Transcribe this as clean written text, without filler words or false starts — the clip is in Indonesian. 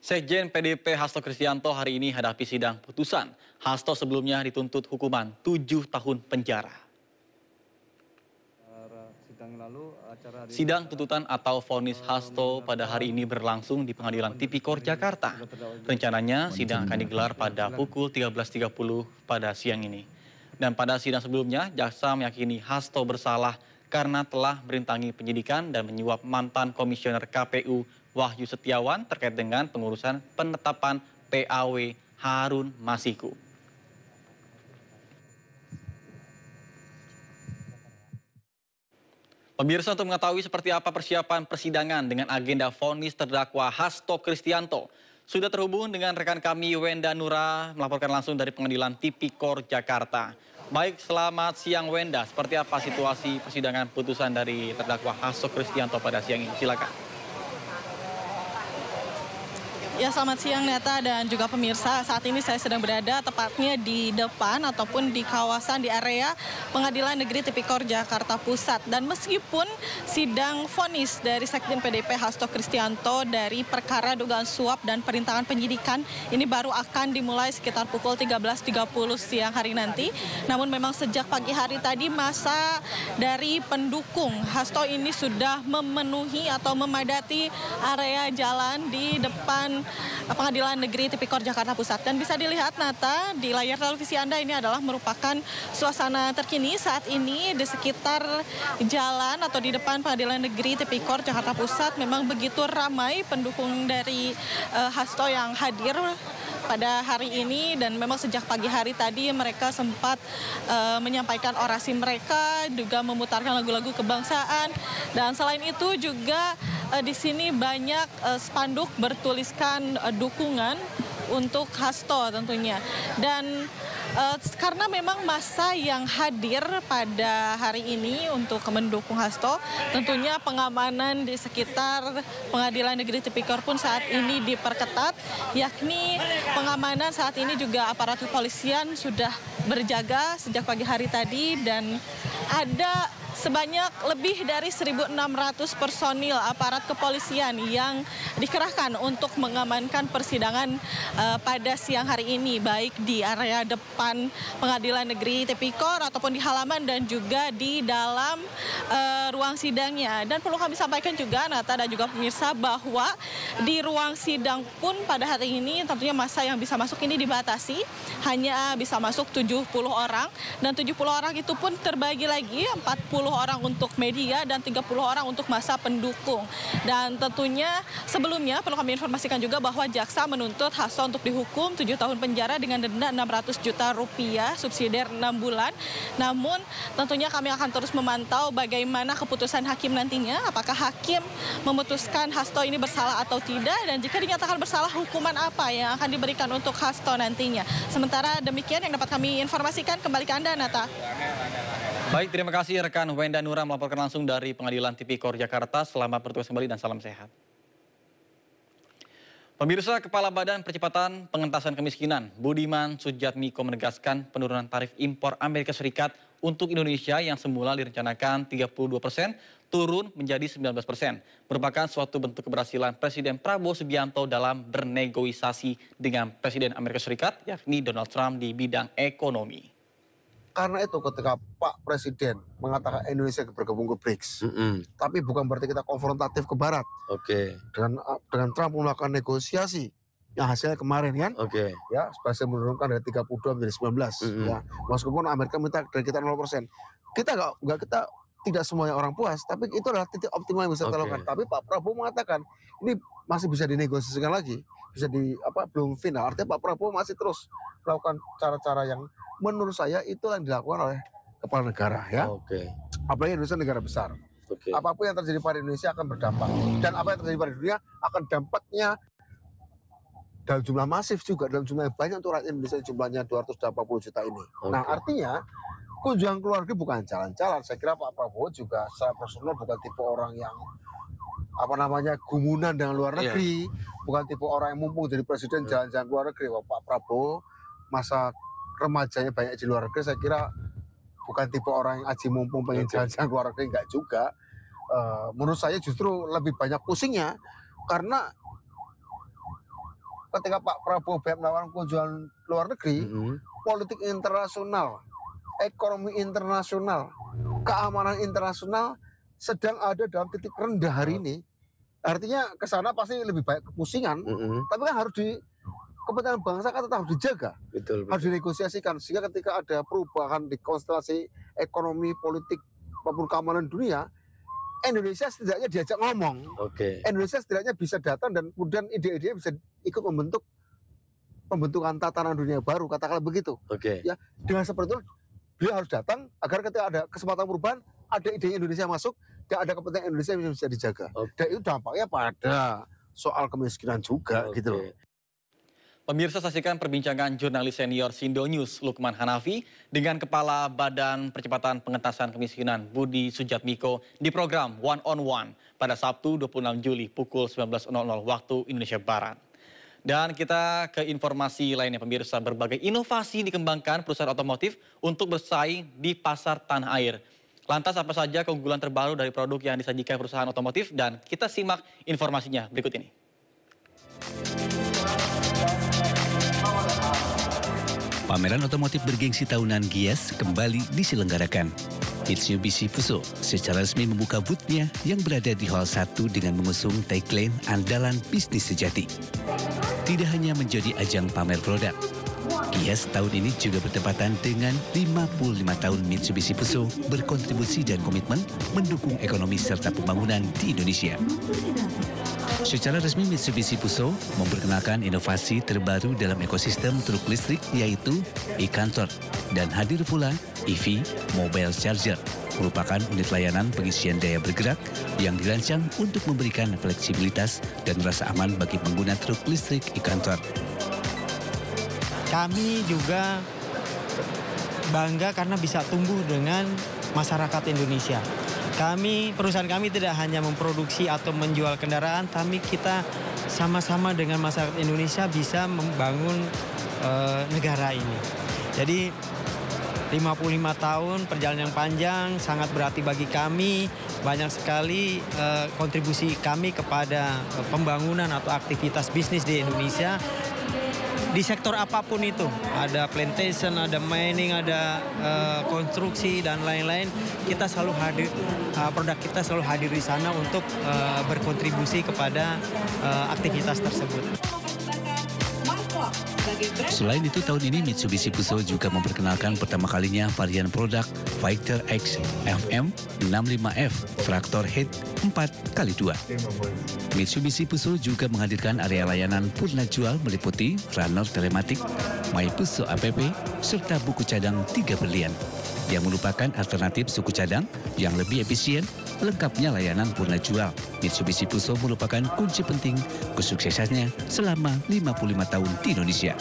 Sekjen PDIP Hasto Kristianto hari ini hadapi sidang putusan. Hasto sebelumnya dituntut hukuman 7 tahun penjara. Sidang tuntutan atau vonis Hasto pada hari ini berlangsung di Pengadilan Tipikor Jakarta. Rencananya sidang akan digelar pada pukul 13.30 pada siang ini. Dan pada sidang sebelumnya, jaksa meyakini Hasto bersalah karena telah merintangi penyidikan dan menyuap mantan komisioner KPU Wahyu Setiawan terkait dengan pengurusan penetapan PAW Harun Masiku. Pemirsa, untuk mengetahui seperti apa persiapan persidangan dengan agenda vonis terdakwa Hasto Kristianto, sudah terhubung dengan rekan kami Wenda Nura melaporkan langsung dari Pengadilan Tipikor Jakarta. Baik, selamat siang Wenda. Seperti apa situasi persidangan putusan dari terdakwa Hasto Kristianto pada siang ini? Silakan. Ya, selamat siang Neta dan juga pemirsa. Saat ini saya sedang berada tepatnya di depan ataupun di kawasan di area Pengadilan Negeri Tipikor Jakarta Pusat. Dan meskipun sidang vonis dari Sekjen PDIP Hasto Kristianto dari perkara dugaan suap dan perintangan penyidikan ini baru akan dimulai sekitar pukul 13.30 siang hari nanti. Namun memang sejak pagi hari tadi masa dari pendukung Hasto ini sudah memenuhi atau memadati area jalan di depan Pengadilan Negeri Tipikor Jakarta Pusat. Dan bisa dilihat Nata di layar televisi Anda, ini adalah merupakan suasana terkini saat ini di sekitar jalan atau di depan Pengadilan Negeri Tipikor Jakarta Pusat. Memang begitu ramai pendukung dari Hasto yang hadir pada hari ini, dan memang sejak pagi hari tadi mereka sempat menyampaikan orasi mereka, juga memutarkan lagu-lagu kebangsaan. Dan selain itu juga di sini banyak spanduk bertuliskan dukungan untuk Hasto tentunya. Dan karena memang masa yang hadir pada hari ini untuk mendukung Hasto, tentunya pengamanan di sekitar Pengadilan Negeri Tipikor pun saat ini diperketat, yakni pengamanan saat ini juga aparat kepolisian sudah berjaga sejak pagi hari tadi, dan ada sebanyak lebih dari 1.600 personil aparat kepolisian yang dikerahkan untuk mengamankan persidangan pada siang hari ini, baik di area depan Pengadilan Negeri Tipikor ataupun di halaman dan juga di dalam ruang sidangnya. Dan perlu kami sampaikan juga Nata dan juga pemirsa bahwa di ruang sidang pun pada hari ini tentunya masa yang bisa masuk ini dibatasi, hanya bisa masuk 70 orang, dan 70 orang itu pun terbagi lagi 40 orang untuk media dan 30 orang untuk masa pendukung. Dan tentunya sebelumnya perlu kami informasikan juga bahwa jaksa menuntut Hasto untuk dihukum 7 tahun penjara dengan denda 600 juta rupiah, subsidiar 6 bulan. Namun tentunya kami akan terus memantau bagaimana keputusan hakim nantinya, apakah hakim memutuskan Hasto ini bersalah atau tidak, dan jika dinyatakan bersalah hukuman apa yang akan diberikan untuk Hasto nantinya. Sementara demikian yang dapat kami informasikan, kembali ke Anda Nata. Baik, terima kasih rekan Wenda Nura melaporkan langsung dari Pengadilan Tipikor Jakarta. Selamat bertugas kembali dan salam sehat. Pemirsa, Kepala Badan Percepatan Pengentasan Kemiskinan Budiman Sujatmiko menegaskan penurunan tarif impor Amerika Serikat untuk Indonesia yang semula direncanakan 32% turun menjadi 19%. Merupakan suatu bentuk keberhasilan Presiden Prabowo Subianto dalam bernegosiasi dengan Presiden Amerika Serikat, yakni Donald Trump di bidang ekonomi. Karena itu ketika Pak Presiden mengatakan Indonesia bergabung ke BRICS, tapi bukan berarti kita konfrontatif ke Barat. Dengan Trump melakukan negosiasi yang hasilnya kemarin kan, ya berhasil menurunkan dari 32 menjadi 19. Ya, meskipun Amerika minta dari kita 0%, kita tidak semuanya orang puas, tapi itu adalah titik optimal yang bisa kita lakukan. Tapi Pak Prabowo mengatakan ini masih bisa dinegosiasikan lagi, belum final. Artinya Pak Prabowo masih terus melakukan cara-cara yang menurut saya itu yang dilakukan oleh kepala negara, ya. Apalagi Indonesia negara besar. Apapun yang terjadi pada Indonesia akan berdampak, dan apa yang terjadi pada dunia akan dampaknya dalam jumlah masif juga, dalam jumlah yang banyak untuk rakyat Indonesia, jumlahnya 280 juta ini. Nah, artinya kunjungan keluar negeri bukan jalan-jalan. Saya kira Pak Prabowo juga secara personal bukan tipe orang yang gumunan dengan luar negeri, bukan tipe orang yang mumpung jadi presiden jalan-jalan luar negeri. Pak Prabowo masa remajanya banyak di luar negeri, saya kira bukan tipe orang yang aji mumpung pengen jalan-jalan luar negeri, enggak juga. Menurut saya justru lebih banyak pusingnya karena ketika Pak Prabowo melakukan kunjungan luar negeri, politik internasional, ekonomi internasional, keamanan internasional sedang ada dalam titik rendah hari ini. Artinya ke sana pasti lebih baik kepusingan, tapi kan harus kepentingan bangsa kan tetap harus dijaga. Betul. Harus dinegosiasikan sehingga ketika ada perubahan di konstelasi ekonomi, politik maupun keamanan dunia, Indonesia setidaknya diajak ngomong. Indonesia setidaknya bisa datang dan kemudian ide-ide bisa ikut membentuk pembentukan tatanan dunia baru, katakanlah begitu. Ya, dengan seperti itu beliau harus datang agar ketika ada kesempatan perubahan, ada ide Indonesia masuk dan ada kepentingan Indonesia yang bisa dijaga. Dan itu dampaknya pada soal kemiskinan juga gitu loh. Pemirsa, saksikan perbincangan jurnalis senior Sindo News Lukman Hanafi dengan Kepala Badan Percepatan Pengentasan Kemiskinan Budi Sujatmiko di program One on One pada Sabtu 26 Juli pukul 19.00 waktu Indonesia Barat. Dan kita ke informasi lainnya pemirsa, berbagai inovasi dikembangkan perusahaan otomotif untuk bersaing di pasar tanah air. Lantas apa saja keunggulan terbaru dari produk yang disajikan perusahaan otomotif, dan kita simak informasinya berikut ini. Pameran otomotif bergengsi tahunan Gias kembali diselenggarakan. Mitsubishi Fuso secara resmi membuka booth-nya yang berada di Hall 1 dengan mengusung tagline andalan bisnis sejati. Tidak hanya menjadi ajang pamer produk, Gias tahun ini juga bertepatan dengan 55 tahun Mitsubishi Fuso berkontribusi dan komitmen mendukung ekonomi serta pembangunan di Indonesia. Secara resmi Mitsubishi Fuso memperkenalkan inovasi terbaru dalam ekosistem truk listrik yaitu e-kantor dan hadir pula EV Mobile Charger, merupakan unit layanan pengisian daya bergerak yang dirancang untuk memberikan fleksibilitas dan rasa aman bagi pengguna truk listrik e-kantor. Kami juga bangga karena bisa tumbuh dengan masyarakat Indonesia. Perusahaan kami tidak hanya memproduksi atau menjual kendaraan, tapi kita sama-sama dengan masyarakat Indonesia bisa membangun negara ini. Jadi 55 tahun perjalanan yang panjang sangat berarti bagi kami. Banyak sekali kontribusi kami kepada pembangunan atau aktivitas bisnis di Indonesia. Di sektor apapun itu, ada plantation, ada mining, ada konstruksi dan lain-lain, kita selalu hadir, produk kita selalu hadir di sana untuk berkontribusi kepada aktivitas tersebut. Selain itu, tahun ini Mitsubishi Fuso juga memperkenalkan pertama kalinya varian produk Fighter X FM 65F Traktor Head 4x2. Mitsubishi Fuso juga menghadirkan area layanan purna jual meliputi runner telematik, My Fuso app, serta buku cadang 3 berlian, yang merupakan alternatif suku cadang yang lebih efisien. Lengkapnya layanan purna jual Mitsubishi Fuso merupakan kunci penting kesuksesannya selama 55 tahun di Indonesia.